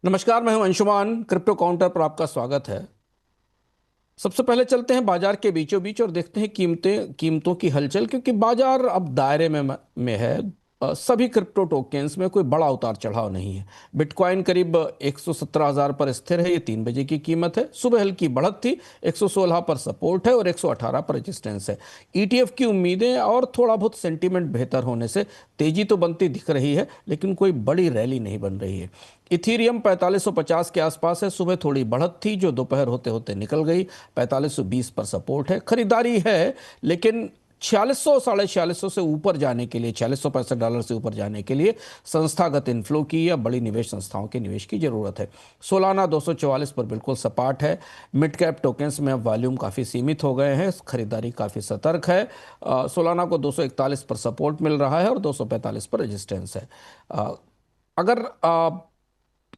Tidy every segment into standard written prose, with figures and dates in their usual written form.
नमस्कार, मैं हूं अंशुमान। क्रिप्टो काउंटर पर आपका स्वागत है। सबसे पहले चलते हैं बाजार के बीचों बीच और देखते हैं कीमतों की हलचल, क्योंकि बाजार अब दायरे में है। सभी क्रिप्टो टोकेन्स में कोई बड़ा उतार चढ़ाव नहीं है। बिटकॉइन करीब 117,000 पर स्थिर है। ये 3 बजे की कीमत है। सुबह हल्की बढ़त थी, 116 पर सपोर्ट है और 118 पर रेजिस्टेंस है। ईटीएफ की उम्मीदें और थोड़ा बहुत सेंटीमेंट बेहतर होने से तेजी तो बनती दिख रही है, लेकिन कोई बड़ी रैली नहीं बन रही है। इथीरियम 4550 के आसपास है। सुबह थोड़ी बढ़त थी जो दोपहर होते होते निकल गई। 4520 पर सपोर्ट है, खरीदारी है, लेकिन 4600 4600 से ऊपर जाने के लिए, $4665 से ऊपर जाने के लिए संस्थागत इनफ्लो की या बड़ी निवेश संस्थाओं के निवेश की जरूरत है। सोलाना 244 पर बिल्कुल सपाट है। मिड कैप टोकेन्स में अब वॉल्यूम काफ़ी सीमित हो गए हैं, खरीदारी काफ़ी सतर्क है। सोलाना को 241 पर सपोर्ट मिल रहा है और 245 पर रेजिस्टेंस है। अगर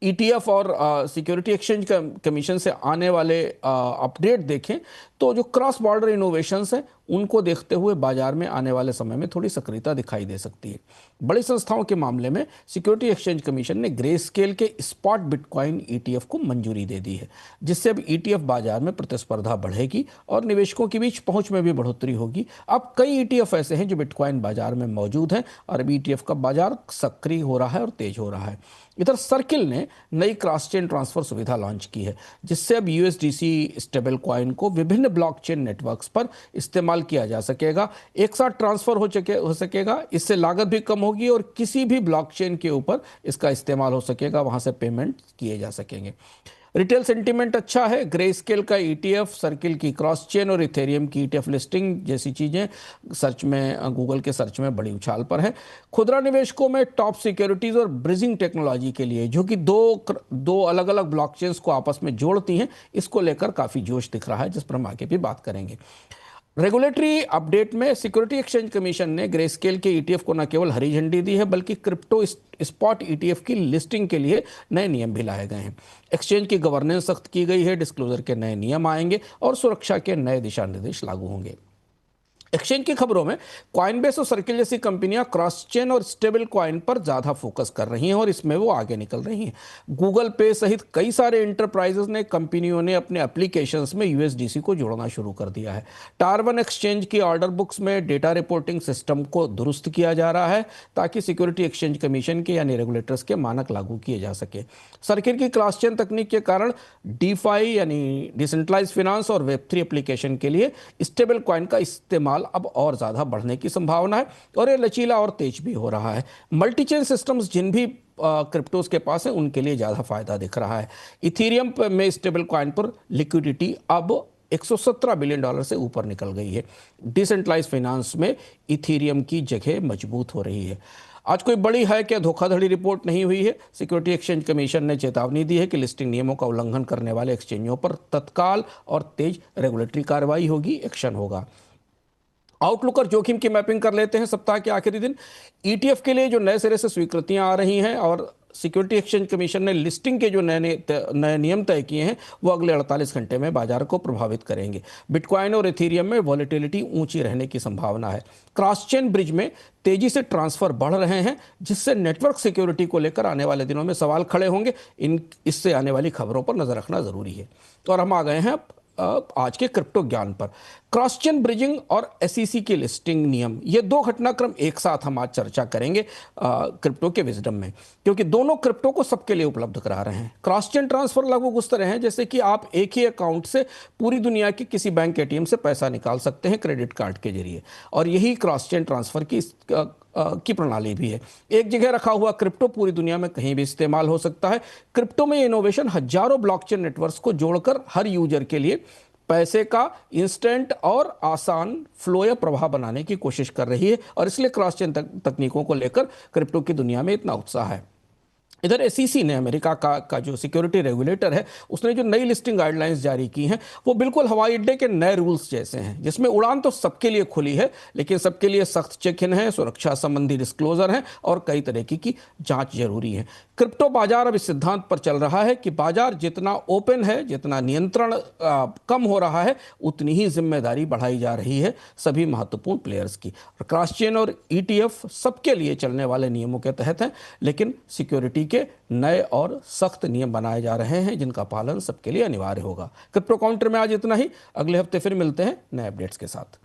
ईटीएफ और सिक्योरिटी एक्सचेंज कमीशन से आने वाले अपडेट देखें तो जो क्रॉस बॉर्डर इनोवेशंस हैं उनको देखते हुए बाजार में आने वाले समय में थोड़ी सक्रियता दिखाई दे सकती है। बड़ी संस्थाओं के मामले में सिक्योरिटी एक्सचेंज कमीशन ने ग्रे स्केल के स्पॉट बिटकॉइन ईटीएफ को मंजूरी दे दी है, जिससे अब ईटीएफ बाजार में प्रतिस्पर्धा बढ़ेगी और निवेशकों के बीच पहुंच में भी बढ़ोतरी होगी। अब कई ईटीएफ ऐसे हैं जो बिटकॉइन बाजार में मौजूद हैं और अब ईटीएफ का बाजार सक्रिय हो रहा है और तेज हो रहा है। इधर सर्किल ने नई क्रॉस चेन ट्रांसफर सुविधा लॉन्च की है, जिससे अब यूएसडीसी स्टेबल कॉइन को विभिन्न ब्लॉकचेन नेटवर्क्स पर इस्तेमाल किया जा सकेगा। एक साथ ट्रांसफर हो सकेगा। इससे लागत भी कम होगी और किसी भी ब्लॉकचेन के ऊपर इसका इस्तेमाल हो सकेगा, वहां से पेमेंट किए जा सकेंगे। रिटेल सेंटीमेंट अच्छा है। ग्रे स्केल का ईटीएफ, सर्किल की क्रॉस चेन और इथेरियम की ईटीएफ लिस्टिंग जैसी चीजें सर्च में, गूगल के सर्च में बड़ी उछाल पर है। खुदरा निवेशकों में टॉप सिक्योरिटीज और ब्रिजिंग टेक्नोलॉजी के लिए, जो कि दो अलग अलग ब्लॉकचेन्स को आपस में जोड़ती हैं, इसको लेकर काफी जोश दिख रहा है, जिस पर हम आगे भी बात करेंगे। रेगुलेटरी अपडेट में सिक्योरिटी एक्सचेंज कमीशन ने ग्रे स्केल के ईटीएफ को न केवल हरी झंडी दी है, बल्कि क्रिप्टो स्पॉट ईटीएफ की लिस्टिंग के लिए नए नियम भी लाए गए हैं। एक्सचेंज की गवर्नेंस सख्त की गई है, डिस्क्लोजर के नए नियम आएंगे और सुरक्षा के नए दिशा निर्देश लागू होंगे। एक्सचेंज की खबरों में कॉइनबेस और सर्किल जैसी कंपनियां क्रॉस चेन और स्टेबल कॉइन पर ज्यादा फोकस कर रही हैं और इसमें वो आगे निकल रही हैं। गूगल पे सहित कई सारे इंटरप्राइजेस ने, कंपनियों ने अपने एप्लीकेशंस में यूएसडीसी को जोड़ना शुरू कर दिया है। टार1 एक्सचेंज की ऑर्डर बुक्स में डेटा रिपोर्टिंग सिस्टम को दुरुस्त किया जा रहा है ताकि सिक्योरिटी एक्सचेंज कमीशन के यानी रेगुलेटर्स के मानक लागू किए जा सके। सर्किल की क्रॉस चेन तकनीक के कारण डीफाई यानी डिसेंट्रलाइज फाइनेंस और वेब3 एप्लीकेशन के लिए स्टेबल कॉइन का इस्तेमाल अब और ज्यादा बढ़ने की संभावना है और ये लचीला और तेज भी हो रहा है। मल्टीचेन सिस्टम्स जिन भी क्रिप्टोज के पास है उनके लिए ज्यादा फायदा दिख रहा है। इथीरियम में स्टेबल कॉइन पर लिक्विडिटी अब $117 बिलियन से ऊपर निकल गई है। डिसेंट्रलाइज फाइनेंस में इथीरियम की जगह मजबूत हो रही है। आज कोई बड़ी है क्या धोखाधड़ी रिपोर्ट नहीं हुई है। सिक्योरिटी एक्सचेंज कमीशन ने चेतावनी दी है कि लिस्टिंग नियमों का उल्लंघन करने वाले एक्सचेंजों पर तत्काल और तेज रेगुलेटरी कार्रवाई होगी, एक्शन होगा। आउटलुक और जोखिम की मैपिंग कर लेते हैं। सप्ताह के आखिरी दिन ईटीएफ के लिए जो नए सिरे से स्वीकृतियां आ रही हैं और सिक्योरिटी एक्सचेंज कमीशन ने लिस्टिंग के जो नए नियम तय किए हैं वो अगले 48 घंटे में बाजार को प्रभावित करेंगे। बिटकॉइन और इथीरियम में वॉलेटिलिटी ऊंची रहने की संभावना है। क्रॉस चेन ब्रिज में तेजी से ट्रांसफर बढ़ रहे हैं, जिससे नेटवर्क सिक्योरिटी को लेकर आने वाले दिनों में सवाल खड़े होंगे। इससे आने वाली खबरों पर नजर रखना जरूरी है। और हम आ गए हैं आज के क्रिप्टो ज्ञान पर। क्रॉस चेन ब्रिजिंग और एसईसी की लिस्टिंग नियम, ये दो घटनाक्रम एक साथ हम आज चर्चा करेंगे क्रिप्टो के विजडम में, क्योंकि दोनों क्रिप्टो को सबके लिए उपलब्ध करा रहे हैं। क्रॉस चेन ट्रांसफर लागू उस तरह है जैसे कि आप एक ही अकाउंट से पूरी दुनिया के किसी बैंक एटीएम से पैसा निकाल सकते हैं क्रेडिट कार्ड के जरिए, और यही क्रॉस चेन ट्रांसफर की प्रणाली भी है। एक जगह रखा हुआ क्रिप्टो पूरी दुनिया में कहीं भी इस्तेमाल हो सकता है। क्रिप्टो में इनोवेशन हजारों ब्लॉकचेन नेटवर्क्स को जोड़कर हर यूजर के लिए पैसे का इंस्टेंट और आसान फ्लो या प्रवाह बनाने की कोशिश कर रही है, और इसलिए क्रॉस चेन तकनीकों को लेकर क्रिप्टो की दुनिया में इतना उत्साह है। इधर एसईसी ने, अमेरिका का जो सिक्योरिटी रेगुलेटर है, उसने जो नई लिस्टिंग गाइडलाइंस जारी की हैं वो बिल्कुल हवाई अड्डे के नए रूल्स जैसे हैं, जिसमें उड़ान तो सबके लिए खुली है, लेकिन सबके लिए सख्त चेक इन है, सुरक्षा संबंधी डिस्क्लोजर है और कई तरीके की जांच जरूरी है। क्रिप्टो बाजार अब इस सिद्धांत पर चल रहा है कि बाजार जितना ओपन है, जितना नियंत्रण कम हो रहा है, उतनी ही जिम्मेदारी बढ़ाई जा रही है सभी महत्वपूर्ण प्लेयर्स की। और क्रॉस चेन और ईटीएफ सबके लिए चलने वाले नियमों के तहत है, लेकिन सिक्योरिटी के नए और सख्त नियम बनाए जा रहे हैं जिनका पालन सबके लिए अनिवार्य होगा। क्रिप्टो काउंटर में आज इतना ही। अगले हफ्ते फिर मिलते हैं नए अपडेट्स के साथ।